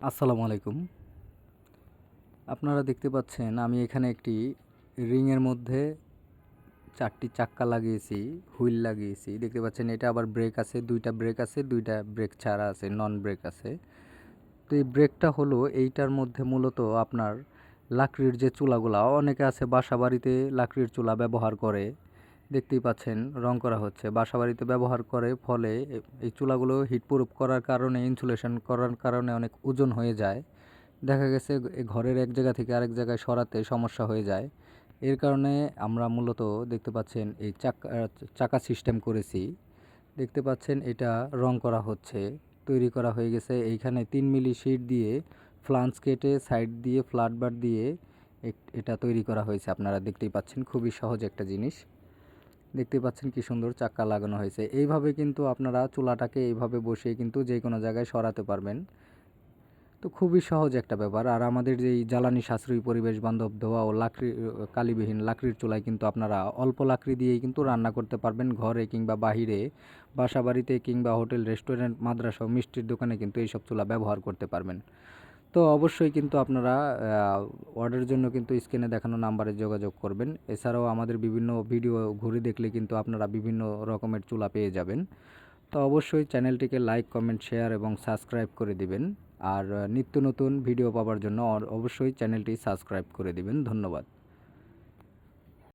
আসসালামু আলাইকুম। আপনারা দেখতে পাচ্ছেন আমি এখানে একটি রিংয়ের মধ্যে ৪টি চাক্কা লাগিয়েছি, হুইল লাগিয়েছি। দেখতে পাচ্ছেন এটা আবার ব্রেক আছে, ২টা ব্রেক আছে, ২টা ব্রেক ছাড়া আছে, নন ব্রেক আছে। তো এই ব্রেকটা হলো এইটার মধ্যে মূলত আপনার লাকড়ির যে চুলাগুলা, অনেকে আছে বাসাবাড়িতে লাকড়ির চুলা ব্যবহার করে। দেখতেই পাচ্ছেন রং করা হচ্ছে। বাসাবাড়িতে ব্যবহার করে ফলে এই চুলাগুলো হিটপ্রুফ করার কারণে, ইনসুলেশন করার কারণে অনেক ওজন হয়ে যায়। দেখা গেছে ঘরের এক জায়গা থেকে আরেক জায়গায় সরাতে সমস্যা হয়ে যায়। এর কারণে আমরা মূলত দেখতে পাচ্ছেন এই চাকা সিস্টেম করেছি। দেখতে পাচ্ছেন এটা রং করা হচ্ছে, তৈরি করা হয়ে গেছে। এইখানে ৩ মিলি শিট দিয়ে ফ্লাঞ্জ কেটে সাইড দিয়ে ফ্ল্যাট বার দিয়ে এটা তৈরি করা হয়েছে। আপনারা দেখতেই পাচ্ছেন, খুবই সহজ একটা জিনিস। দেখতে পাচ্ছেন কি সুন্দর চাক্কা লাগানো হয়েছে। এইভাবে কিন্তু আপনারা চুলাটাকে এইভাবে বসিয়ে কিন্তু যে কোনো জায়গায় সরাতে পারবেন। তো খুবই সহজ একটা ব্যাপার। আর আমাদের যেই জ্বালানি সাশ্রয়ী, পরিবেশ বান্ধব, ধোয়া ও কালিবিহীন লাকড়ির চুলায় কিন্তু আপনারা অল্প লাকড়ি দিয়েই কিন্তু রান্না করতে পারবেন, ঘরে কিংবা বাহিরে, বাসাবাড়িতে কিংবা হোটেল, রেস্টুরেন্ট, মাদ্রাসা, মিষ্টির দোকানে কিন্তু এইসব চুলা ব্যবহার করতে পারবেন। তো অবশ্যই কিন্তু আপনারা অর্ডারের জন্য কিন্তু স্ক্রিনে দেখানো নাম্বারে যোগাযোগ করবেন। এছাড়াও আমাদের বিভিন্ন ভিডিও ঘুরে দেখলে কিন্তু আপনারা বিভিন্ন রকমের চুলা পেয়ে যাবেন। তো অবশ্যই চ্যানেলটিকে লাইক, কমেন্ট, শেয়ার এবং সাবস্ক্রাইব করে দিবেন। আর নিত্য নতুন ভিডিও পাওয়ার জন্য অবশ্যই চ্যানেলটি সাবস্ক্রাইব করে দিবেন। ধন্যবাদ।